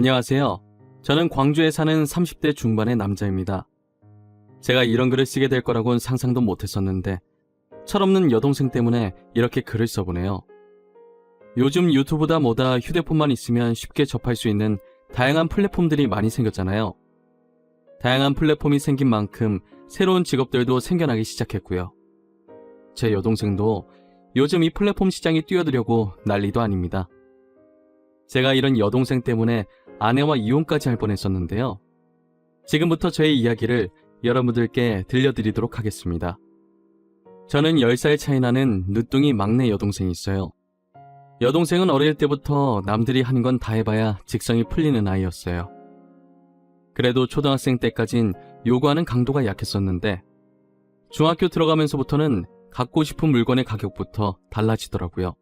안녕하세요. 저는 광주에 사는 30대 중반의 남자입니다. 제가 이런 글을 쓰게 될 거라고는 상상도 못했었는데 철없는 여동생 때문에 이렇게 글을 써보네요. 요즘 유튜브다 뭐다 휴대폰만 있으면 쉽게 접할 수 있는 다양한 플랫폼들이 많이 생겼잖아요. 다양한 플랫폼이 생긴 만큼 새로운 직업들도 생겨나기 시작했고요. 제 여동생도 요즘 이 플랫폼 시장에 뛰어들려고 난리도 아닙니다. 제가 이런 여동생 때문에 아내와 이혼까지 할 뻔했었는데요. 지금부터 저의 이야기를 여러분들께 들려드리도록 하겠습니다. 저는 10살 차이 나는 늦둥이 막내 여동생이 있어요. 여동생은 어릴 때부터 남들이 하는 건 다 해봐야 직성이 풀리는 아이였어요. 그래도 초등학생 때까진 요구하는 강도가 약했었는데 중학교 들어가면서부터는 갖고 싶은 물건의 가격부터 달라지더라고요.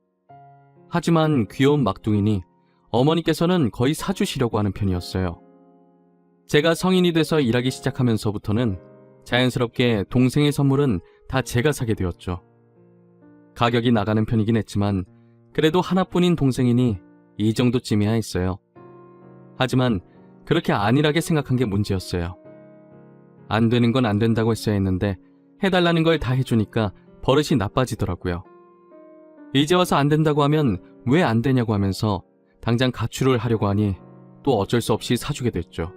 하지만 귀여운 막둥이니 어머니께서는 거의 사주시려고 하는 편이었어요. 제가 성인이 돼서 일하기 시작하면서부터는 자연스럽게 동생의 선물은 다 제가 사게 되었죠. 가격이 나가는 편이긴 했지만 그래도 하나뿐인 동생이니 이 정도쯤이야 했어요. 하지만 그렇게 안일하게 생각한 게 문제였어요. 안 되는 건 안 된다고 했어야 했는데 해달라는 걸 다 해주니까 버릇이 나빠지더라고요. 이제 와서 안 된다고 하면 왜 안 되냐고 하면서 당장 가출을 하려고 하니 또 어쩔 수 없이 사주게 됐죠.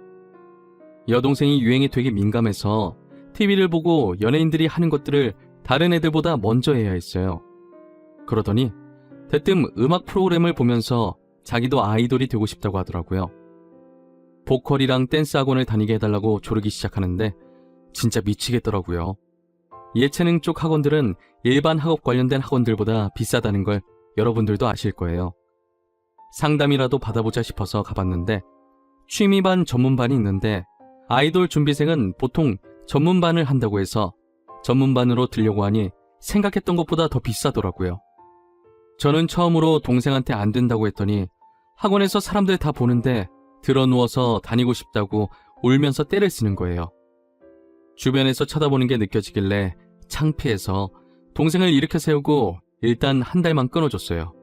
여동생이 유행에 되게 민감해서 TV를 보고 연예인들이 하는 것들을 다른 애들보다 먼저 해야 했어요. 그러더니 대뜸 음악 프로그램을 보면서 자기도 아이돌이 되고 싶다고 하더라고요. 보컬이랑 댄스 학원을 다니게 해달라고 조르기 시작하는데 진짜 미치겠더라고요. 예체능 쪽 학원들은 일반 학업 관련된 학원들보다 비싸다는 걸 여러분들도 아실 거예요. 상담이라도 받아보자 싶어서 가봤는데 취미반 전문반이 있는데 아이돌 준비생은 보통 전문반을 한다고 해서 전문반으로 들려고 하니 생각했던 것보다 더 비싸더라고요. 저는 처음으로 동생한테 안 된다고 했더니 학원에서 사람들 다 보는데 드러누워서 다니고 싶다고 울면서 떼를 쓰는 거예요. 주변에서 쳐다보는 게 느껴지길래 창피해서 동생을 일으켜 세우고 일단 한 달만 끊어줬어요.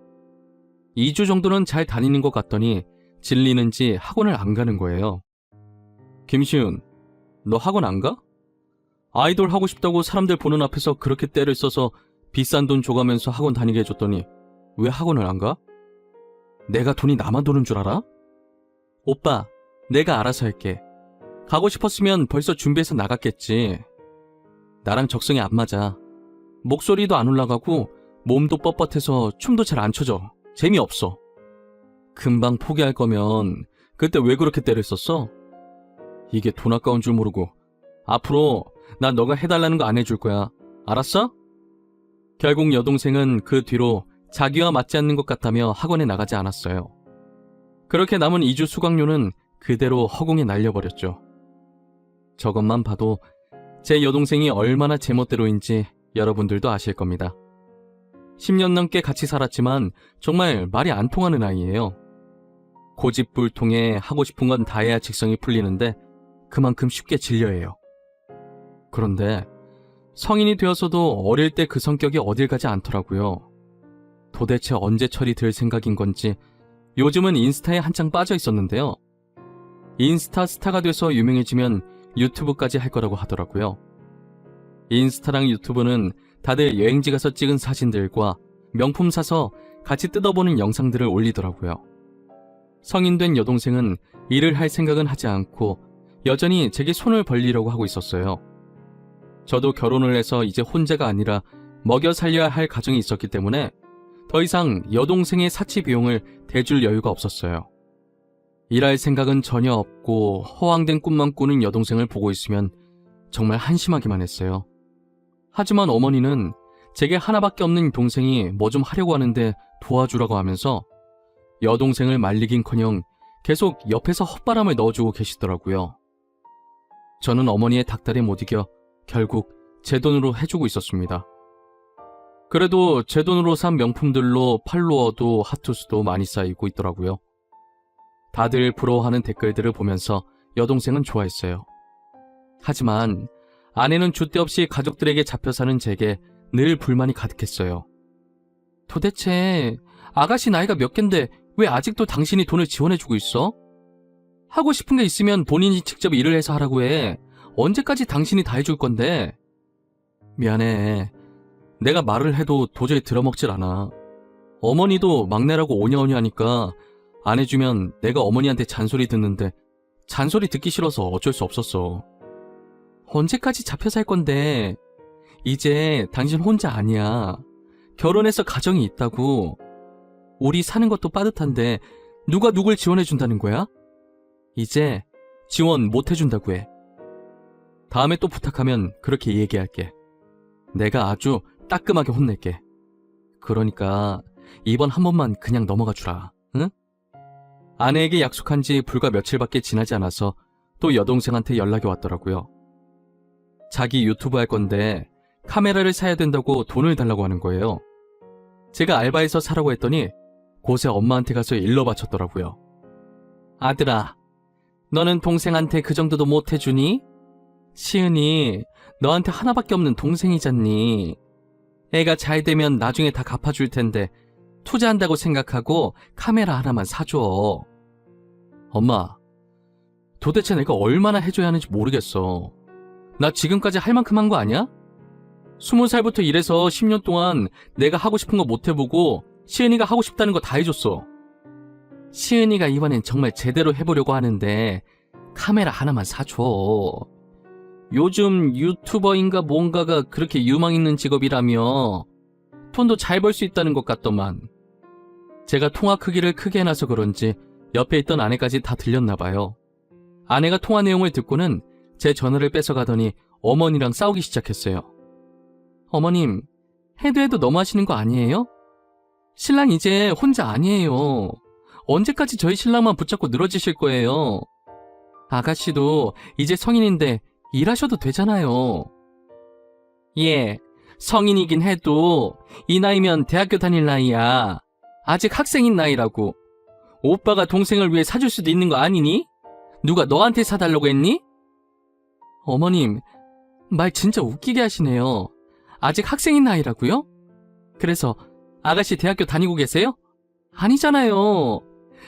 2주 정도는 잘 다니는 것 같더니 질리는지 학원을 안 가는 거예요. 김시훈, 너 학원 안 가? 아이돌 하고 싶다고 사람들 보는 앞에서 그렇게 떼를 써서 비싼 돈 줘가면서 학원 다니게 해줬더니 왜 학원을 안 가? 내가 돈이 나만 도는 줄 알아? 오빠, 내가 알아서 할게. 가고 싶었으면 벌써 준비해서 나갔겠지. 나랑 적성이 안 맞아. 목소리도 안 올라가고 몸도 뻣뻣해서 춤도 잘 안 춰져. 재미없어. 금방 포기할 거면 그때 왜 그렇게 때를 썼어? 이게 돈 아까운 줄 모르고 앞으로 나 너가 해달라는 거 안 해줄 거야. 알았어? 결국 여동생은 그 뒤로 자기와 맞지 않는 것 같다며 학원에 나가지 않았어요. 그렇게 남은 2주 수강료는 그대로 허공에 날려버렸죠. 저것만 봐도 제 여동생이 얼마나 제멋대로인지 여러분들도 아실 겁니다. 10년 넘게 같이 살았지만 정말 말이 안 통하는 아이예요. 고집불통에 하고 싶은 건 다 해야 직성이 풀리는데 그만큼 쉽게 질려해요. 그런데 성인이 되어서도 어릴 때 그 성격이 어딜 가지 않더라고요. 도대체 언제 철이 들 생각인 건지 요즘은 인스타에 한창 빠져 있었는데요. 인스타 스타가 돼서 유명해지면 유튜브까지 할 거라고 하더라고요. 인스타랑 유튜브는 다들 여행지 가서 찍은 사진들과 명품 사서 같이 뜯어보는 영상들을 올리더라고요. 성인 된 여동생은 일을 할 생각은 하지 않고 여전히 제게 손을 벌리려고 하고 있었어요. 저도 결혼을 해서 이제 혼자가 아니라 먹여 살려야 할 가정이 있었기 때문에 더 이상 여동생의 사치 비용을 대줄 여유가 없었어요. 일할 생각은 전혀 없고 허황된 꿈만 꾸는 여동생을 보고 있으면 정말 한심하기만 했어요. 하지만 어머니는 제게 하나밖에 없는 동생이 뭐 좀 하려고 하는데 도와주라고 하면서 여동생을 말리긴커녕 계속 옆에서 헛바람을 넣어주고 계시더라고요. 저는 어머니의 닥달에 못 이겨 결국 제 돈으로 해주고 있었습니다. 그래도 제 돈으로 산 명품들로 팔로워도 하투수도 많이 쌓이고 있더라고요. 다들 부러워하는 댓글들을 보면서 여동생은 좋아했어요. 하지만 아내는 줏대 없이 가족들에게 잡혀 사는 제게 늘 불만이 가득했어요. 도대체 아가씨 나이가 몇 갠데 왜 아직도 당신이 돈을 지원해주고 있어? 하고 싶은 게 있으면 본인이 직접 일을 해서 하라고 해. 언제까지 당신이 다 해줄 건데? 미안해. 내가 말을 해도 도저히 들어먹질 않아. 어머니도 막내라고 오냐오냐 하니까 안 해주면 내가 어머니한테 잔소리 듣는데 잔소리 듣기 싫어서 어쩔 수 없었어. 언제까지 잡혀 살 건데? 이제 당신 혼자 아니야. 결혼해서 가정이 있다고. 우리 사는 것도 빠듯한데 누가 누굴 지원해준다는 거야? 이제 지원 못 해준다고 해. 다음에 또 부탁하면 그렇게 얘기할게. 내가 아주 따끔하게 혼낼게. 그러니까 이번 한 번만 그냥 넘어가 주라. 응? 아내에게 약속한 지 불과 며칠밖에 지나지 않아서 또 여동생한테 연락이 왔더라고요. 자기 유튜브 할 건데 카메라를 사야 된다고 돈을 달라고 하는 거예요. 제가 알바해서 사라고 했더니 곳에 엄마한테 가서 일러 바쳤더라고요. 아들아, 너는 동생한테 그 정도도 못 해주니? 시은이 너한테 하나밖에 없는 동생이잖니. 애가 잘 되면 나중에 다 갚아줄 텐데 투자한다고 생각하고 카메라 하나만 사줘. 엄마, 도대체 내가 얼마나 해줘야 하는지 모르겠어. 나 지금까지 할 만큼 한 거 아니야? 20살부터 일해서 10년 동안 내가 하고 싶은 거 못 해보고 시은이가 하고 싶다는 거 다 해줬어. 시은이가 이번엔 정말 제대로 해보려고 하는데 카메라 하나만 사줘. 요즘 유튜버인가 뭔가가 그렇게 유망 있는 직업이라며 돈도 잘 벌 수 있다는 것 같더만. 제가 통화 크기를 크게 해놔서 그런지 옆에 있던 아내까지 다 들렸나 봐요. 아내가 통화 내용을 듣고는 제 전화를 뺏어가더니 어머니랑 싸우기 시작했어요. 어머님, 해도 너무하시는 거 아니에요? 신랑 이제 혼자 아니에요. 언제까지 저희 신랑만 붙잡고 늘어지실 거예요? 아가씨도 이제 성인인데 일하셔도 되잖아요. 예, 성인이긴 해도 이 나이면 대학교 다닐 나이야. 아직 학생인 나이라고. 오빠가 동생을 위해 사줄 수도 있는 거 아니니? 누가 너한테 사달라고 했니? 어머님, 말 진짜 웃기게 하시네요. 아직 학생인 나이라고요? 그래서 아가씨 대학교 다니고 계세요? 아니잖아요.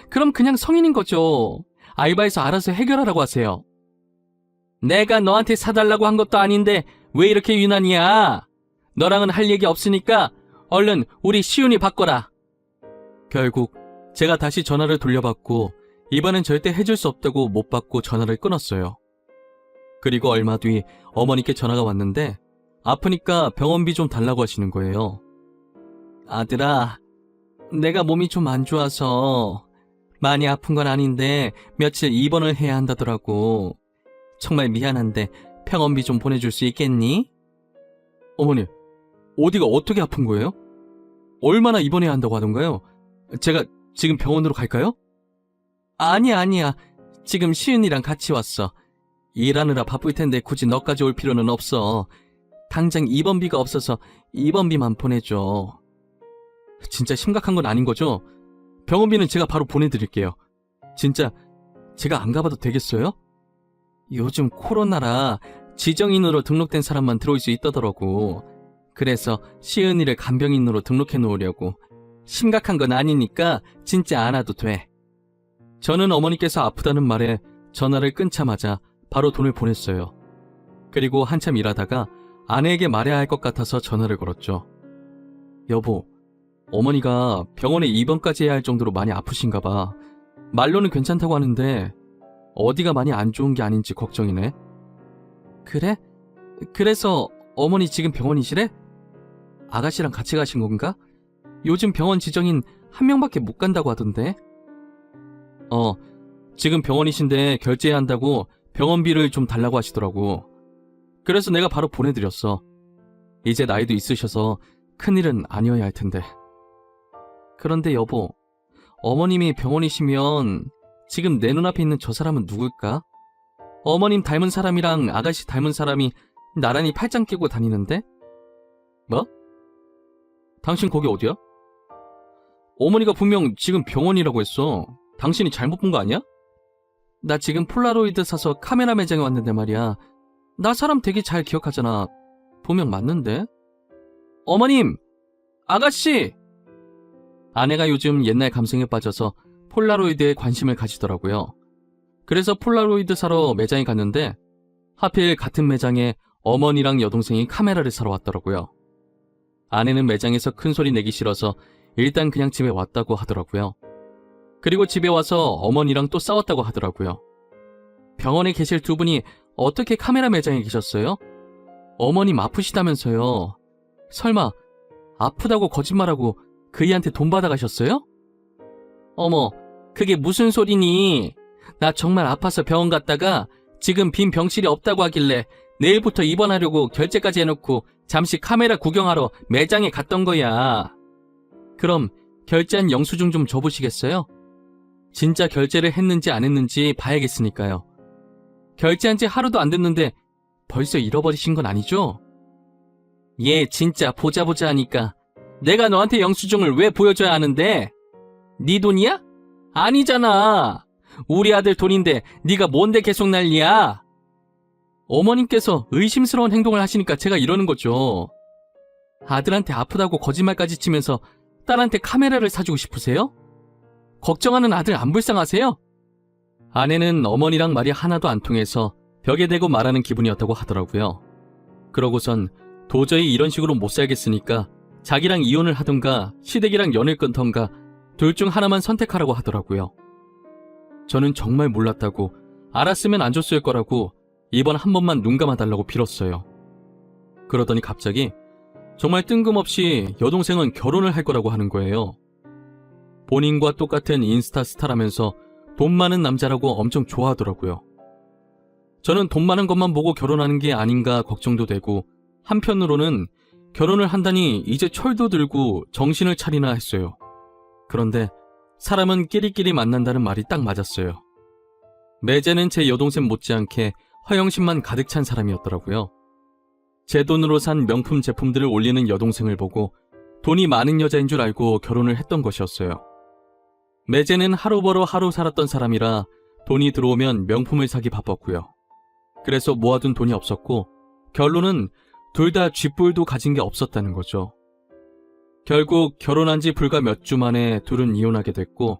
그럼 그냥 성인인 거죠. 알바해서 알아서 해결하라고 하세요. 내가 너한테 사달라고 한 것도 아닌데 왜 이렇게 유난이야? 너랑은 할 얘기 없으니까 얼른 우리 시윤이 바꿔라. 결국 제가 다시 전화를 돌려받고 이번엔 절대 해줄 수 없다고 못 받고 전화를 끊었어요. 그리고 얼마 뒤 어머니께 전화가 왔는데 아프니까 병원비 좀 달라고 하시는 거예요. 아들아, 내가 몸이 좀 안 좋아서 많이 아픈 건 아닌데 며칠 입원을 해야 한다더라고. 정말 미안한데 병원비 좀 보내줄 수 있겠니? 어머니, 어디가 어떻게 아픈 거예요? 얼마나 입원해야 한다고 하던가요? 제가 지금 병원으로 갈까요? 아니야. 지금 시은이랑 같이 왔어. 일하느라 바쁠 텐데 굳이 너까지 올 필요는 없어. 당장 입원비가 없어서 입원비만 보내줘. 진짜 심각한 건 아닌 거죠? 병원비는 제가 바로 보내드릴게요. 진짜 제가 안 가봐도 되겠어요? 요즘 코로나라 지정인으로 등록된 사람만 들어올 수 있다더라고. 그래서 시은이를 간병인으로 등록해 놓으려고. 심각한 건 아니니까 진짜 안 와도 돼. 저는 어머니께서 아프다는 말에 전화를 끊자마자 바로 돈을 보냈어요. 그리고 한참 일하다가 아내에게 말해야 할 것 같아서 전화를 걸었죠. 여보, 어머니가 병원에 입원까지 해야 할 정도로 많이 아프신가 봐. 말로는 괜찮다고 하는데 어디가 많이 안 좋은 게 아닌지 걱정이네. 그래? 그래서 어머니 지금 병원이시래? 아가씨랑 같이 가신 건가? 요즘 병원 지정인 한 명밖에 못 간다고 하던데. 지금 병원이신데 결제해야 한다고 병원비를 좀 달라고 하시더라고. 그래서 내가 바로 보내드렸어. 이제 나이도 있으셔서 큰일은 아니어야 할 텐데. 그런데 여보, 어머님이 병원이시면 지금 내 눈앞에 있는 저 사람은 누굴까? 어머님 닮은 사람이랑 아가씨 닮은 사람이 나란히 팔짱 끼고 다니는데? 뭐? 당신 거기 어디야? 어머니가 분명 지금 병원이라고 했어. 당신이 잘못 본 거 아니야? 나 지금 폴라로이드 사서 카메라 매장에 왔는데 말이야. 나 사람 되게 잘 기억하잖아. 보면 맞는데? 어머님! 아가씨! 아내가 요즘 옛날 감성에 빠져서 폴라로이드에 관심을 가지더라고요. 그래서 폴라로이드 사러 매장에 갔는데 하필 같은 매장에 어머니랑 여동생이 카메라를 사러 왔더라고요. 아내는 매장에서 큰 소리 내기 싫어서 일단 그냥 집에 왔다고 하더라고요. 그리고 집에 와서 어머니랑 또 싸웠다고 하더라고요. 병원에 계실 두 분이 어떻게 카메라 매장에 계셨어요? 어머님 아프시다면서요. 설마 아프다고 거짓말하고 그이한테 돈 받아가셨어요? 어머, 그게 무슨 소리니? 나 정말 아파서 병원 갔다가 지금 빈 병실이 없다고 하길래 내일부터 입원하려고 결제까지 해놓고 잠시 카메라 구경하러 매장에 갔던 거야. 그럼 결제한 영수증 좀 줘보시겠어요? 진짜 결제를 했는지 안 했는지 봐야겠으니까요. 결제한 지 하루도 안 됐는데 벌써 잃어버리신 건 아니죠? 얘 진짜 보자 하니까 내가 너한테 영수증을 왜 보여줘야 하는데? 네 돈이야? 아니잖아. 우리 아들 돈인데 네가 뭔데 계속 난리야? 어머님께서 의심스러운 행동을 하시니까 제가 이러는 거죠. 아들한테 아프다고 거짓말까지 치면서 딸한테 카메라를 사주고 싶으세요? 걱정하는 아들 안 불쌍하세요? 아내는 어머니랑 말이 하나도 안 통해서 벽에 대고 말하는 기분이었다고 하더라고요. 그러고선 도저히 이런 식으로 못 살겠으니까 자기랑 이혼을 하던가 시댁이랑 연을 끊던가 둘 중 하나만 선택하라고 하더라고요. 저는 정말 몰랐다고, 알았으면 안 줬을 거라고 이번 한 번만 눈 감아달라고 빌었어요. 그러더니 갑자기 정말 뜬금없이 여동생은 결혼을 할 거라고 하는 거예요. 본인과 똑같은 인스타 스타라면서 돈 많은 남자라고 엄청 좋아하더라고요. 저는 돈 많은 것만 보고 결혼하는 게 아닌가 걱정도 되고, 한편으로는 결혼을 한다니 이제 철도 들고 정신을 차리나 했어요. 그런데 사람은 끼리끼리 만난다는 말이 딱 맞았어요. 매제는 제 여동생 못지않게 허영심만 가득 찬 사람이었더라고요. 제 돈으로 산 명품 제품들을 올리는 여동생을 보고 돈이 많은 여자인 줄 알고 결혼을 했던 것이었어요. 매제는 하루 벌어 하루 살았던 사람이라 돈이 들어오면 명품을 사기 바빴고요. 그래서 모아둔 돈이 없었고, 결론은 둘 다 쥐뿔도 가진 게 없었다는 거죠. 결국 결혼한 지 불과 몇 주 만에 둘은 이혼하게 됐고,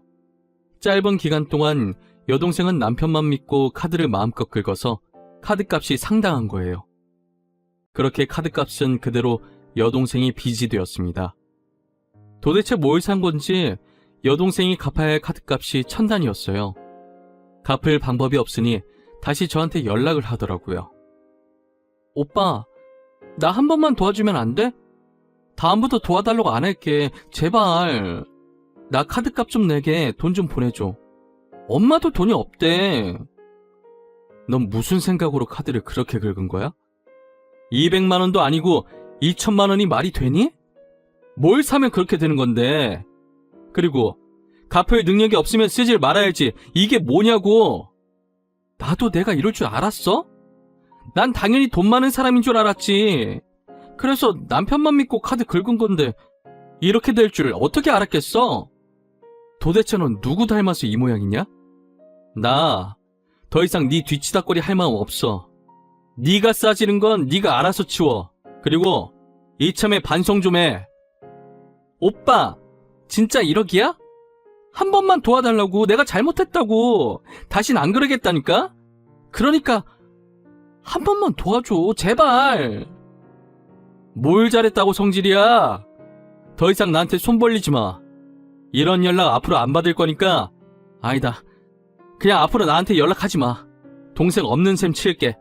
짧은 기간 동안 여동생은 남편만 믿고 카드를 마음껏 긁어서 카드값이 상당한 거예요. 그렇게 카드값은 그대로 여동생이 빚이 되었습니다. 도대체 뭘 산 건지 여동생이 갚아야 할 카드값이 1000단이었어요. 갚을 방법이 없으니 다시 저한테 연락을 하더라고요. 오빠, 나 한 번만 도와주면 안 돼? 다음부터 도와달라고 안 할게. 제발. 나 카드값 좀 내게 돈 좀 보내줘. 엄마도 돈이 없대. 넌 무슨 생각으로 카드를 그렇게 긁은 거야? 200만 원도 아니고 2천만 원이 말이 되니? 뭘 사면 그렇게 되는 건데. 그리고 갚을 능력이 없으면 쓰질 말아야지. 이게 뭐냐고. 나도 내가 이럴 줄 알았어? 난 당연히 돈 많은 사람인 줄 알았지. 그래서 남편만 믿고 카드 긁은 건데 이렇게 될 줄 어떻게 알았겠어? 도대체 넌 누구 닮아서 이 모양이냐? 나 더 이상 네 뒤치다꺼리 할 마음 없어. 네가 싸지는 건 네가 알아서 치워. 그리고 이참에 반성 좀 해. 오빠, 진짜 1억이야? 한 번만 도와달라고. 내가 잘못했다고. 다신 안 그러겠다니까? 그러니까 한 번만 도와줘. 제발. 뭘 잘했다고 성질이야? 더 이상 나한테 손 벌리지 마. 이런 연락 앞으로 안 받을 거니까. 아니다. 그냥 앞으로 나한테 연락하지 마. 동생 없는 셈 칠게.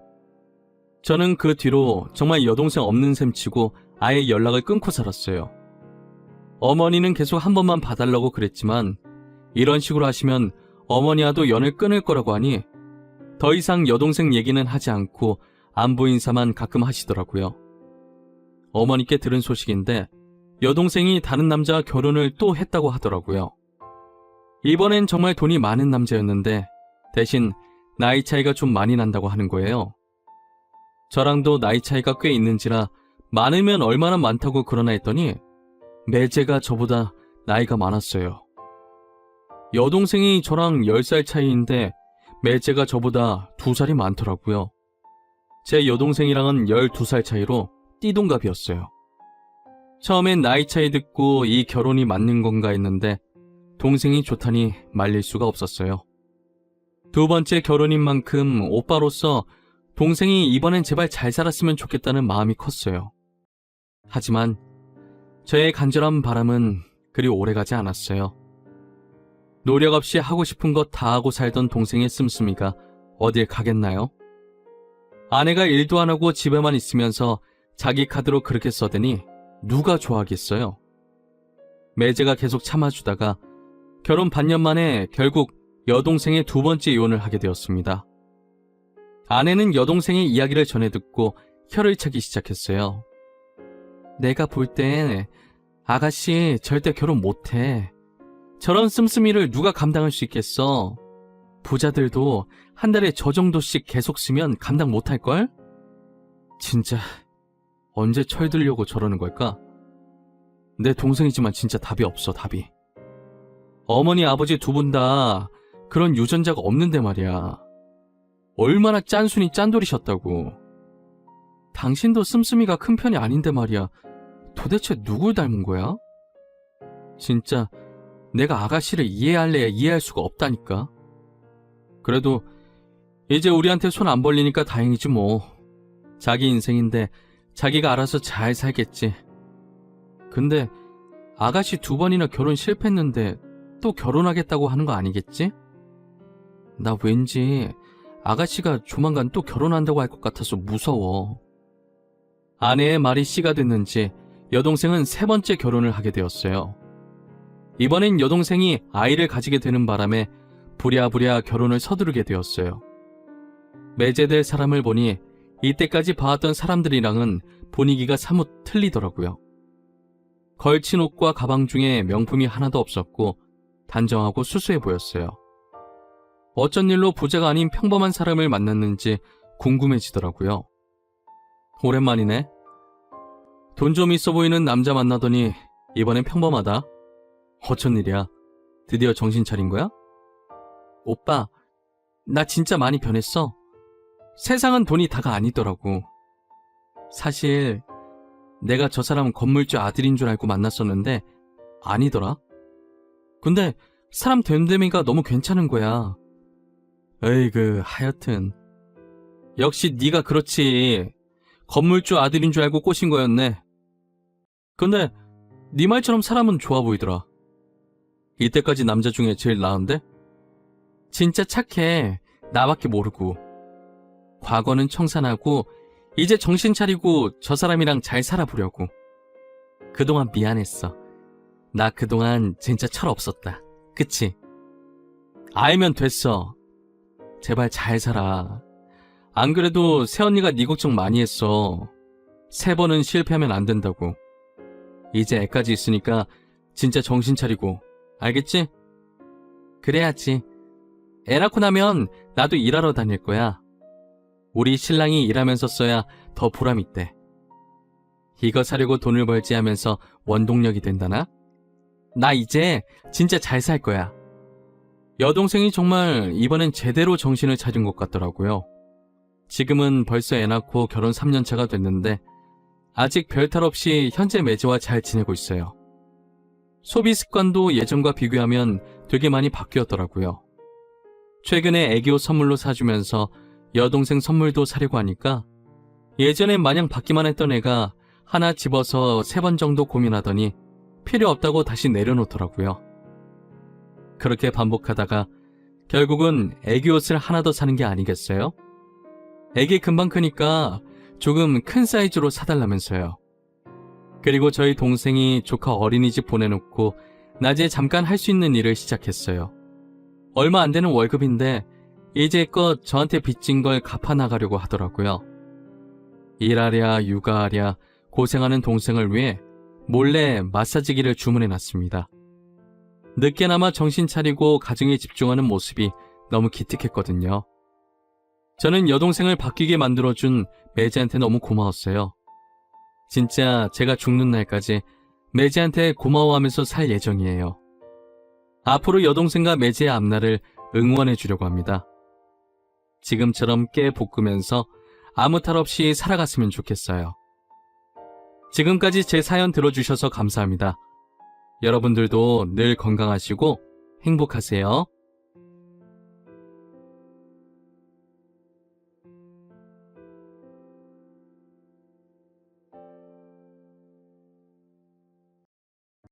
저는 그 뒤로 정말 여동생 없는 셈 치고 아예 연락을 끊고 살았어요. 어머니는 계속 한 번만 봐달라고 그랬지만 이런 식으로 하시면 어머니와도 연을 끊을 거라고 하니 더 이상 여동생 얘기는 하지 않고 안부 인사만 가끔 하시더라고요. 어머니께 들은 소식인데 여동생이 다른 남자와 결혼을 또 했다고 하더라고요. 이번엔 정말 돈이 많은 남자였는데 대신 나이 차이가 좀 많이 난다고 하는 거예요. 저랑도 나이 차이가 꽤 있는지라 많으면 얼마나 많다고 그러나 했더니 매제가 저보다 나이가 많았어요. 여동생이 저랑 10살 차이인데 매제가 저보다 2살이 많더라고요. 제 여동생이랑은 12살 차이로 띠동갑이었어요. 처음엔 나이 차이 듣고 이 결혼이 맞는 건가 했는데 동생이 좋다니 말릴 수가 없었어요. 두 번째 결혼인 만큼 오빠로서 동생이 이번엔 제발 잘 살았으면 좋겠다는 마음이 컸어요. 하지만 저의 간절한 바람은 그리 오래가지 않았어요. 노력 없이 하고 싶은 것 다 하고 살던 동생의 씀씀이가 어딜 가겠나요? 아내가 일도 안 하고 집에만 있으면서 자기 카드로 그렇게 써대니 누가 좋아하겠어요? 매제가 계속 참아주다가 결혼 반년 만에 결국 여동생의 두 번째 이혼을 하게 되었습니다. 아내는 여동생의 이야기를 전해 듣고 혀를 차기 시작했어요. 내가 볼 땐 아가씨 절대 결혼 못해. 저런 씀씀이를 누가 감당할 수 있겠어. 부자들도 한 달에 저 정도씩 계속 쓰면 감당 못할걸? 진짜 언제 철들려고 저러는 걸까? 내 동생이지만 진짜 답이 없어, 답이. 어머니 아버지 두 분 다 그런 유전자가 없는데 말이야. 얼마나 짠순이 짠돌이셨다고. 당신도 씀씀이가 큰 편이 아닌데 말이야. 도대체 누굴 닮은 거야? 진짜 내가 아가씨를 이해할래야 이해할 수가 없다니까. 그래도 이제 우리한테 손 안 벌리니까 다행이지 뭐. 자기 인생인데 자기가 알아서 잘 살겠지. 근데 아가씨 두 번이나 결혼 실패했는데 또 결혼하겠다고 하는 거 아니겠지? 나 왠지 아가씨가 조만간 또 결혼한다고 할 것 같아서 무서워. 아내의 말이 씨가 됐는지 여동생은 세 번째 결혼을 하게 되었어요. 이번엔 여동생이 아이를 가지게 되는 바람에 부랴부랴 결혼을 서두르게 되었어요. 매제될 사람을 보니 이때까지 봐왔던 사람들이랑은 분위기가 사뭇 틀리더라고요. 걸친 옷과 가방 중에 명품이 하나도 없었고 단정하고 수수해 보였어요. 어쩐 일로 부자가 아닌 평범한 사람을 만났는지 궁금해지더라고요. 오랜만이네. 돈 좀 있어 보이는 남자 만나더니 이번엔 평범하다. 어쩐 일이야? 드디어 정신 차린 거야? 오빠, 나 진짜 많이 변했어. 세상은 돈이 다가 아니더라고. 사실 내가 저 사람 건물주 아들인 줄 알고 만났었는데 아니더라. 근데 사람 됨됨이가 너무 괜찮은 거야. 에이그 하여튼 역시 네가 그렇지. 건물주 아들인 줄 알고 꼬신 거였네. 근데 네 말처럼 사람은 좋아 보이더라. 이때까지 남자 중에 제일 나은데? 진짜 착해. 나밖에 모르고. 과거는 청산하고 이제 정신 차리고 저 사람이랑 잘 살아보려고. 그동안 미안했어. 나 그동안 진짜 철 없었다. 그치? 알면 됐어. 제발 잘 살아. 안 그래도 새언니가 네 걱정 많이 했어. 3번은 실패하면 안 된다고. 이제 애까지 있으니까 진짜 정신 차리고. 알겠지? 그래야지. 애 낳고 나면 나도 일하러 다닐 거야. 우리 신랑이 일하면서 써야 더 보람 있대. 이거 사려고 돈을 벌지 하면서 원동력이 된다나? 나 이제 진짜 잘 살 거야. 여동생이 정말 이번엔 제대로 정신을 차린 것 같더라고요. 지금은 벌써 애 낳고 결혼 3년 차가 됐는데 아직 별탈 없이 현재 매제와 잘 지내고 있어요. 소비 습관도 예전과 비교하면 되게 많이 바뀌었더라고요. 최근에 애기옷 선물로 사주면서 여동생 선물도 사려고 하니까 예전엔 마냥 받기만 했던 애가 하나 집어서 3번 정도 고민하더니 필요 없다고 다시 내려놓더라고요. 그렇게 반복하다가 결국은 애기옷을 하나 더 사는 게 아니겠어요? 애기 금방 크니까 조금 큰 사이즈로 사달라면서요. 그리고 저희 동생이 조카 어린이집 보내놓고 낮에 잠깐 할 수 있는 일을 시작했어요. 얼마 안 되는 월급인데 이제껏 저한테 빚진 걸 갚아나가려고 하더라고요. 일하랴 육아하랴 고생하는 동생을 위해 몰래 마사지기를 주문해놨습니다. 늦게나마 정신 차리고 가정에 집중하는 모습이 너무 기특했거든요. 저는 여동생을 바뀌게 만들어준 매제한테 너무 고마웠어요. 진짜 제가 죽는 날까지 매제한테 고마워하면서 살 예정이에요. 앞으로 여동생과 매제의 앞날을 응원해 주려고 합니다. 지금처럼 깨 볶으면서 아무 탈 없이 살아갔으면 좋겠어요. 지금까지 제 사연 들어주셔서 감사합니다. 여러분들도 늘 건강하시고 행복하세요.